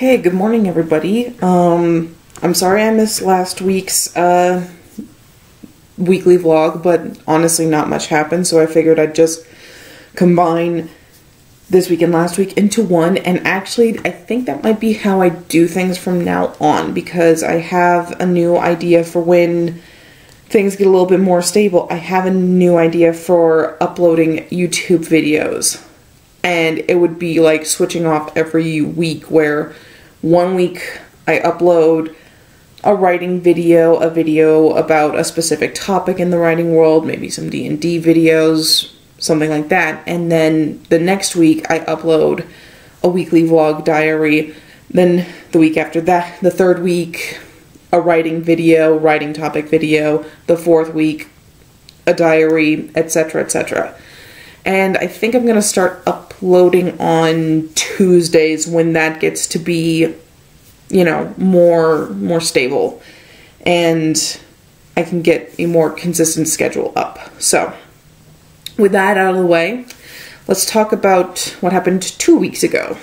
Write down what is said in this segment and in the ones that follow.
Okay, good morning everybody. I'm sorry I missed last week's weekly vlog, but honestly not much happened, so I figured I'd just combine this week and last week into one. And actually I think that might be how I do things from now on, because I have a new idea for when things get a little bit more stable. I have a new idea for uploading YouTube videos. And it would be like switching off every week, where one week I upload a writing video, a video about a specific topic in the writing world, maybe some D&D videos, something like that. And then the next week I upload a weekly vlog diary. Then the week after that, the third week, a writing video, writing topic video. The fourth week, a diary, etc., etc. And I think I'm going to start uploading on Tuesdays when that gets to be, you know, more stable. And I can get a more consistent schedule up. So, with that out of the way, let's talk about what happened 2 weeks ago.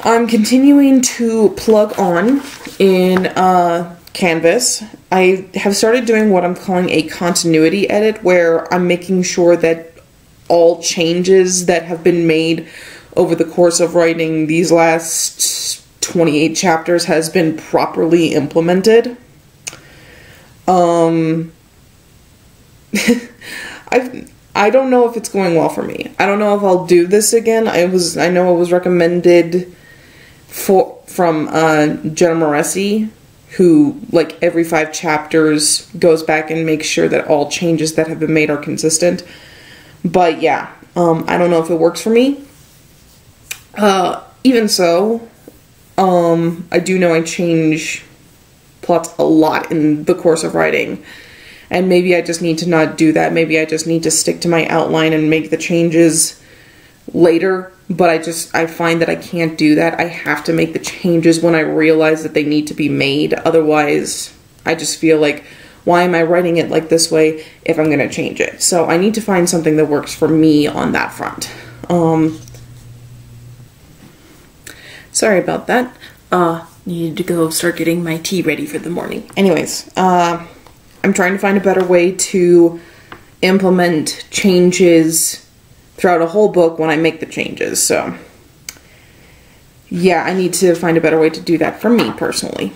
I'm continuing to plug on in Canvas. I have started doing what I'm calling a continuity edit, where I'm making sure that all changes that have been made over the course of writing these last 28 chapters has been properly implemented. I don't know if it's going well for me. I don't know if I'll do this again. I know it was recommended from Jenna Moresi, who, like, every 5 chapters goes back and makes sure that all changes that have been made are consistent. But yeah, I don't know if it works for me. Even so, I do know I change plots a lot in the course of writing. And maybe I just need to not do that. Maybe I just need to stick to my outline and make the changes later. But I find that I can't do that. I have to make the changes when I realize that they need to be made. Otherwise, I just feel like, why am I writing it like this way if I'm going to change it? So I need to find something that works for me on that front. Sorry about that. Needed to go start getting my tea ready for the morning. Anyways, I'm trying to find a better way to implement changes throughout a whole book when I make the changes. So yeah, I need to find a better way to do that for me personally.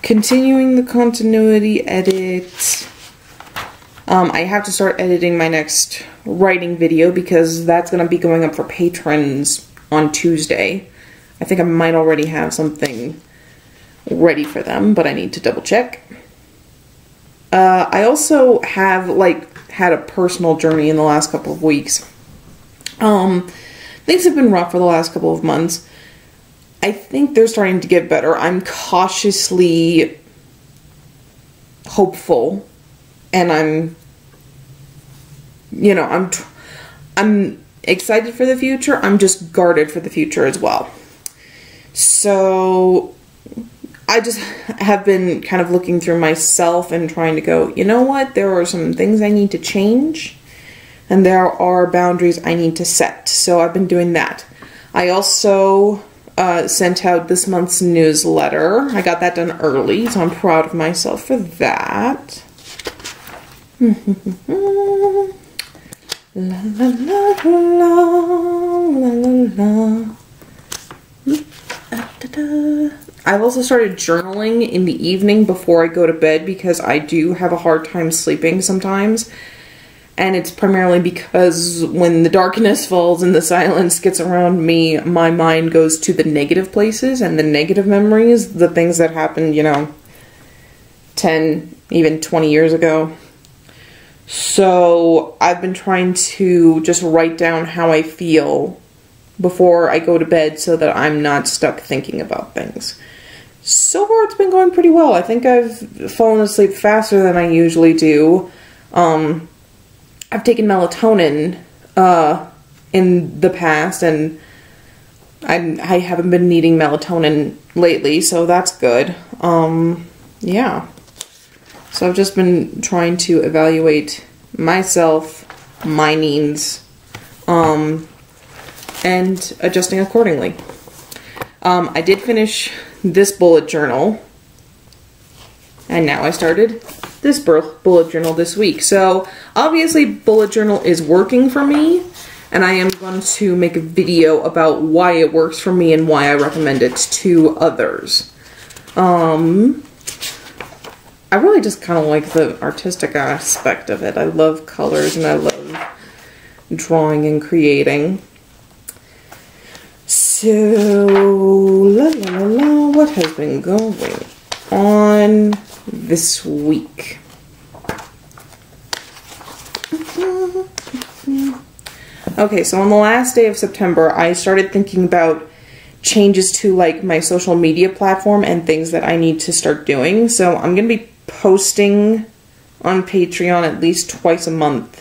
Continuing the continuity edit. I have to start editing my next writing video, because that's going to be going up for patrons on Tuesday. I think I might already have something ready for them, but I need to double check. I also have, like, had a personal journey in the last couple of weeks. Things have been rough for the last couple of months. I think they're starting to get better. I'm cautiously hopeful, and I'm excited for the future. I'm just guarded for the future as well. So I just have been kind of looking through myself and trying to go, you know what, there are some things I need to change, and there are boundaries I need to set. So I've been doing that. I also sent out this month's newsletter. I got that done early, so I'm proud of myself for that. La la la la la la. I've also started journaling in the evening before I go to bed, because I do have a hard time sleeping sometimes. And it's primarily because when the darkness falls and the silence gets around me, my mind goes to the negative places and the negative memories, the things that happened, you know, 10, even 20 years ago. So I've been trying to just write down how I feel before I go to bed, so that I'm not stuck thinking about things. So far it's been going pretty well. I think I've fallen asleep faster than I usually do. I've taken melatonin in the past, and I haven't been needing melatonin lately, so that's good. Yeah. So I've just been trying to evaluate myself, my needs, and adjusting accordingly. I did finish this bullet journal, and now I started this bullet journal this week. So obviously bullet journal is working for me, and I am going to make a video about why it works for me and why I recommend it to others. I really just kind of like the artistic aspect of it. I love colors and I love drawing and creating. So, la la la la, what has been going on this week? Okay, so on the last day of September, I started thinking about changes to like my social media platform and things that I need to start doing. So I'm going to be posting on Patreon at least twice a month.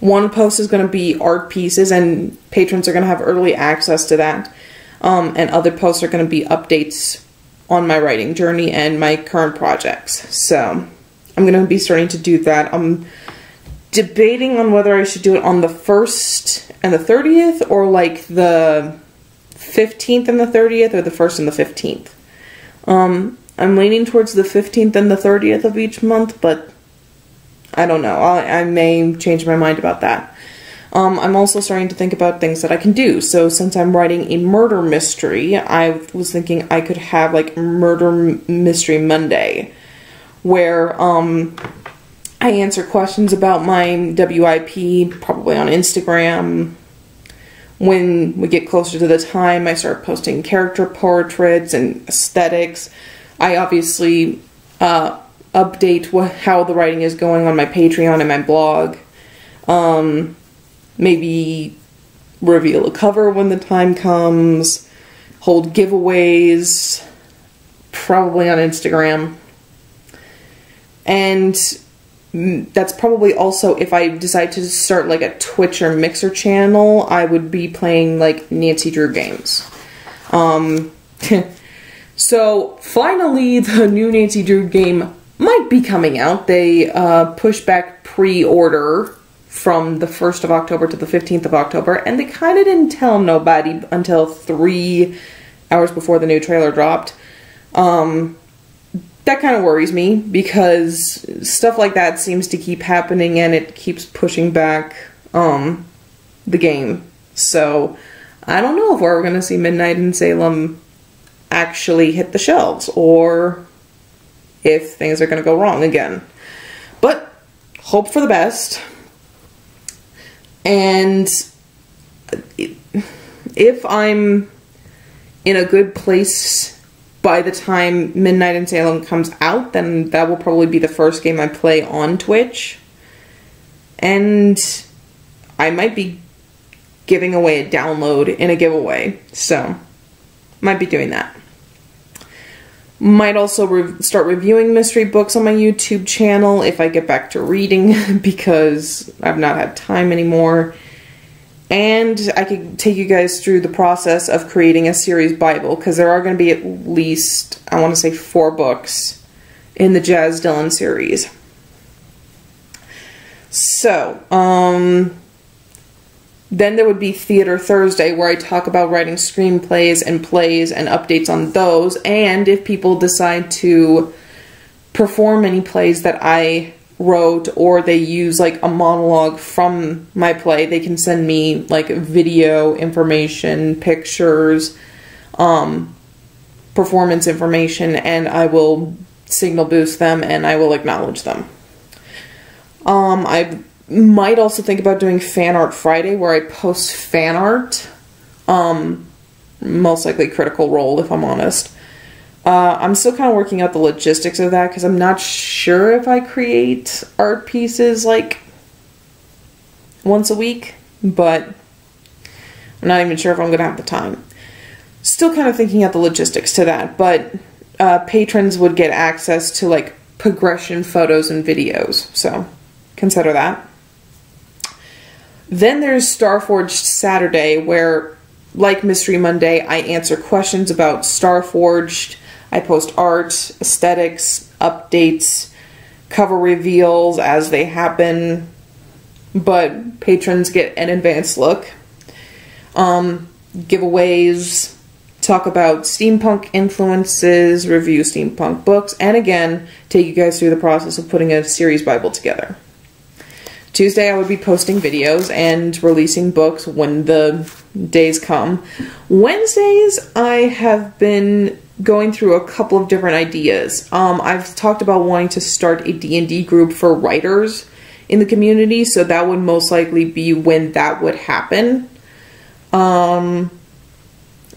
One post is going to be art pieces, and patrons are going to have early access to that. And other posts are going to be updates on my writing journey and my current projects. So I'm going to be starting to do that. I'm debating on whether I should do it on the 1st and the 30th, or like the 15th and the 30th, or the 1st and the 15th. I'm leaning towards the 15th and the 30th of each month, but I don't know. I may change my mind about that. I'm also starting to think about things that I can do. So since I'm writing a murder mystery, I was thinking I could have like Murder Mystery Monday, where I answer questions about my WIP, probably on Instagram. When we get closer to the time, I start posting character portraits and aesthetics. I obviously update how the writing is going on my Patreon and my blog. Maybe reveal a cover when the time comes. Hold giveaways, probably on Instagram. And that's probably also, if I decide to start like a Twitch or Mixer channel, I would be playing like Nancy Drew games. So finally the new Nancy Drew game might be coming out. They pushed back pre-order from the 1st of October to the 15th of October, and they kind of didn't tell nobody until 3 hours before the new trailer dropped. That kind of worries me, because stuff like that seems to keep happening and it keeps pushing back the game. So I don't know if we're going to see Midnight in Salem actually hit the shelves, or if things are going to go wrong again. But hope for the best. And if I'm in a good place by the time Midnight in Salem comes out, then that will probably be the first game I play on Twitch. And I might be giving away a download in a giveaway, so might be doing that. Might also start reviewing mystery books on my YouTube channel if I get back to reading, because I've not had time anymore. And I could take you guys through the process of creating a series Bible, because there are going to be at least, I want to say, 4 books in the Jazz Dillon series. So, then there would be Theater Thursday, where I talk about writing screenplays and plays and updates on those. And if people decide to perform any plays that I wrote, or they use like a monologue from my play, they can send me like video information, pictures, performance information, and I will signal boost them and I will acknowledge them. I might also think about doing Fan Art Friday, where I post fan art. Most likely Critical Role, if I'm honest. I'm still kind of working out the logistics of that, because I'm not sure if I create art pieces like once a week, but I'm not even sure if I'm going to have the time. Still kind of thinking out the logistics to that, but patrons would get access to like progression photos and videos, so consider that. Then there's Starforged Saturday, where, like Mystery Monday, I answer questions about Starforged. I post art, aesthetics, updates, cover reveals as they happen, but patrons get an advanced look. Giveaways, talk about steampunk influences, review steampunk books, and again, take you guys through the process of putting a series Bible together. Tuesday I would be posting videos and releasing books when the days come. Wednesdays I have been going through a couple of different ideas. I've talked about wanting to start a D&D group for writers in the community, so that would most likely be when that would happen.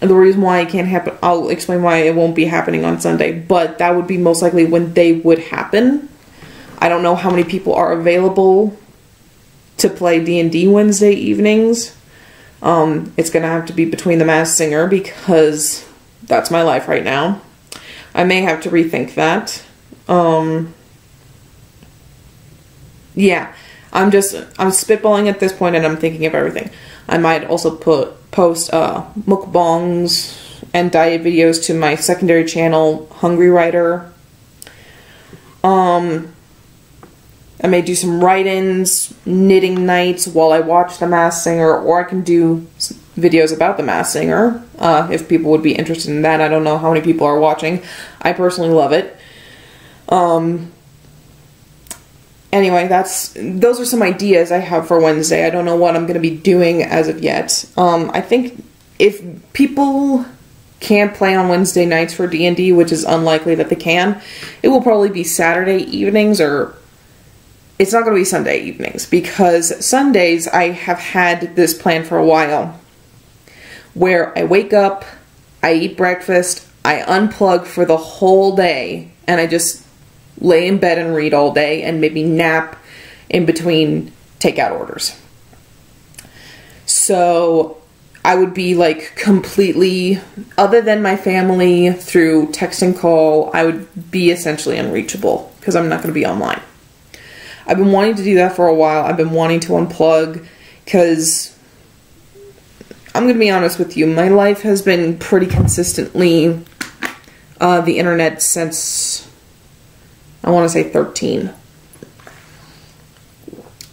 The reason why it can't happen, I'll explain why it won't be happening on Sunday, but that would be most likely when they would happen. I don't know how many people are available to play D&D Wednesday evenings. It's gonna have to be between the Masked Singer because that's my life right now. I may have to rethink that. Yeah, I'm spitballing at this point and I'm thinking of everything. I might also post mukbangs and diet videos to my secondary channel, Hungry Writer. I may do some write-ins, knitting nights while I watch The Masked Singer, or I can do videos about The Masked Singer, if people would be interested in that. I don't know how many people are watching. I personally love it. Anyway, those are some ideas I have for Wednesday. I don't know what I'm going to be doing as of yet. I think if people can't play on Wednesday nights for D&D, which is unlikely that they can, it will probably be Saturday evenings, or it's not going to be Sunday evenings, because Sundays I have had this plan for a while where I wake up, I eat breakfast, I unplug for the whole day, and I just lay in bed and read all day and maybe nap in between takeout orders. So I would be like completely, other than my family through text and call, I would be essentially unreachable because I'm not going to be online. I've been wanting to do that for a while. I've been wanting to unplug because I'm going to be honest with you, my life has been pretty consistently the internet since, I want to say 13.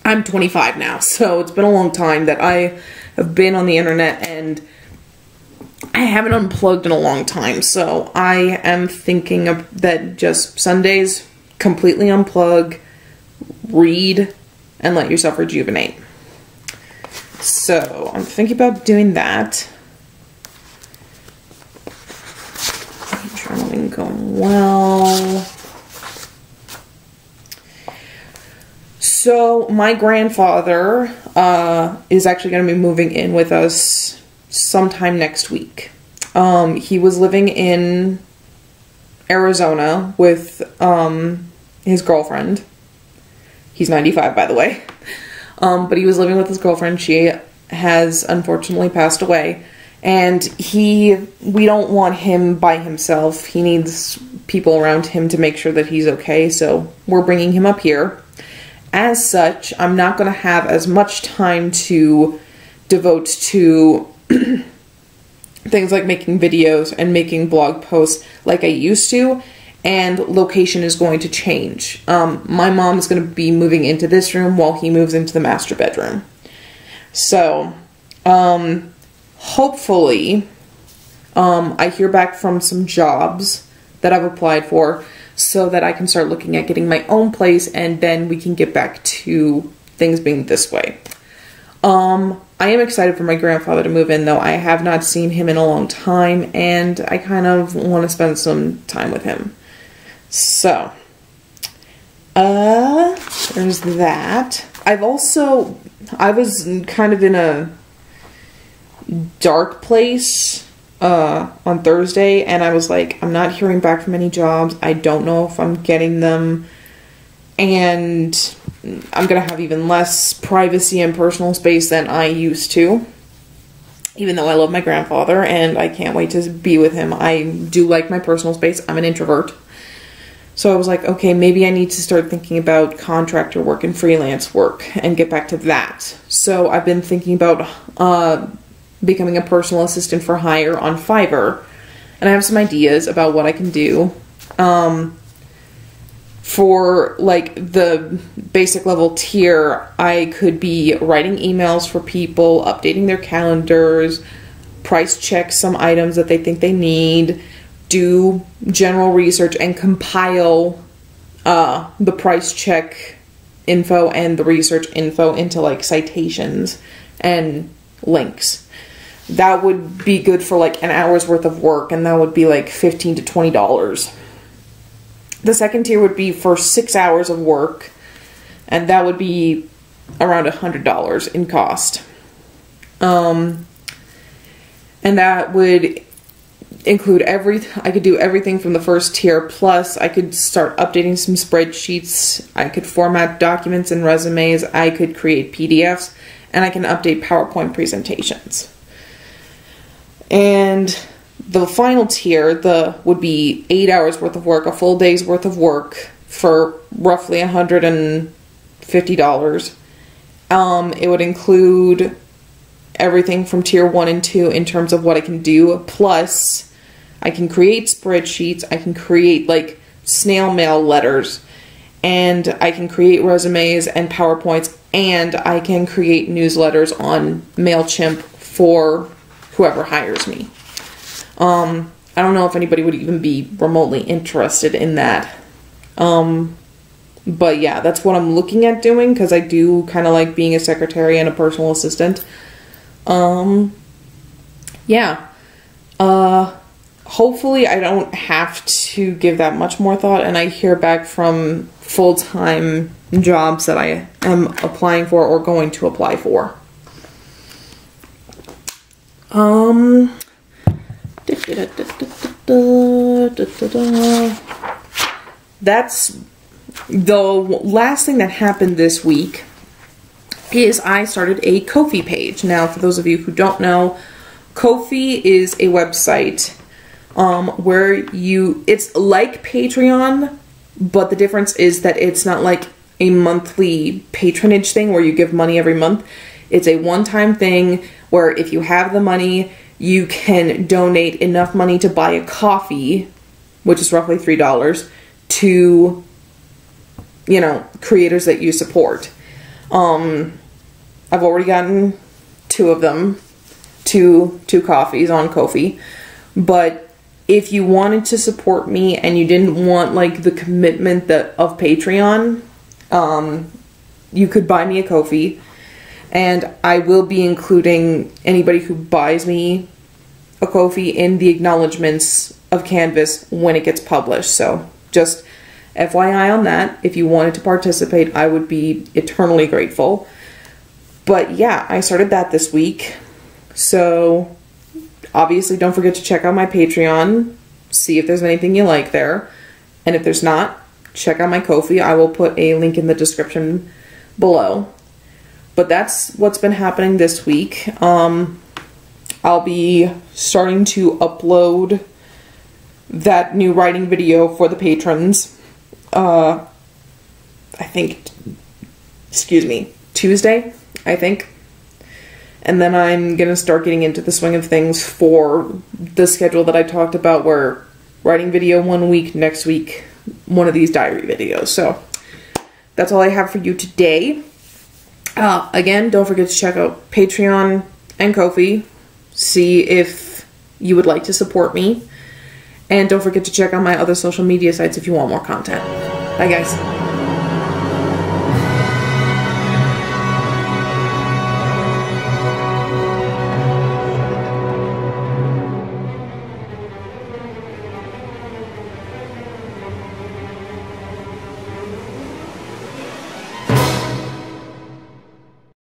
I'm 25 now, so it's been a long time that I have been on the internet, and I haven't unplugged in a long time. So I am thinking of that just Sundays, completely unplug, read, and let yourself rejuvenate. So I'm thinking about doing that. Journaling going well. So my grandfather is actually going to be moving in with us sometime next week. He was living in Arizona with his girlfriend. He's 95, by the way. But he was living with his girlfriend. She has unfortunately passed away. And we don't want him by himself. He needs people around him to make sure that he's okay. So we're bringing him up here. As such, I'm not going to have as much time to devote to things like making videos and making blog posts like I used to, and location is going to change. My mom is going to be moving into this room while he moves into the master bedroom. So, hopefully, I hear back from some jobs that I've applied for, so that I can start looking at getting my own place, and then we can get back to things being this way. I am excited for my grandfather to move in, though. I have not seen him in a long time, and I kind of want to spend some time with him. So, there's that. I was kind of in a dark place on Thursday, and I was like, I'm not hearing back from any jobs. I don't know if I'm getting them, and I'm gonna have even less privacy and personal space than I used to, even though I love my grandfather and I can't wait to be with him. I do like my personal space. I'm an introvert. So I was like, okay, maybe I need to start thinking about contractor work and freelance work and get back to that. So I've been thinking about becoming a personal assistant for hire on Fiverr, and I have some ideas about what I can do. For like the basic level tier, I could be writing emails for people, updating their calendars, price check some items that they think they need, do general research, and compile the price check info and the research info into like citations and links. That would be good for like an hour's worth of work, and that would be like $15 to $20. The second tier would be for 6 hours of work, and that would be around $100 in cost. And that would include I could do everything from the first tier, plus I could start updating some spreadsheets, I could format documents and resumes, I could create PDFs, and I can update PowerPoint presentations. And the final tier, would be 8 hours worth of work, a full day's worth of work for roughly $150. It would include everything from tier 1 and 2 in terms of what I can do, plus I can create spreadsheets, I can create like snail mail letters, and I can create resumes and PowerPoints, and I can create newsletters on MailChimp for whoever hires me. I don't know if anybody would even be remotely interested in that. But yeah, that's what I'm looking at doing, because I do kind of like being a secretary and a personal assistant. Yeah. Hopefully I don't have to give that much more thought, and I hear back from full-time jobs that I am applying for or going to apply for. That's the last thing that happened this week is I started a Ko-fi page. Now, for those of you who don't know, Ko-fi is a website where it's like Patreon, but the difference is that it's not like a monthly patronage thing where you give money every month. It's a one-time thing where if you have the money, you can donate enough money to buy a coffee, which is roughly $3, to, you know, creators that you support. I've already gotten 2 of them, two coffees on Ko-fi, but if you wanted to support me and you didn't want like the commitment of Patreon, you could buy me a Ko-fi. And I will be including anybody who buys me a Ko-fi in the acknowledgements of Canvas when it gets published. So just FYI on that. If you wanted to participate, I would be eternally grateful. But yeah, I started that this week. So obviously don't forget to check out my Patreon. See if there's anything you like there. And if there's not, check out my Ko-fi. I will put a link in the description below. But that's what's been happening this week. I'll be starting to upload that new writing video for the patrons. I think, Tuesday, I think. And then I'm going to start getting into the swing of things for the schedule that I talked about, where writing video one week, next week, one of these diary videos. So that's all I have for you today. Again, don't forget to check out Patreon and Ko-fi. See if you would like to support me. And don't forget to check out my other social media sites if you want more content. Bye, guys.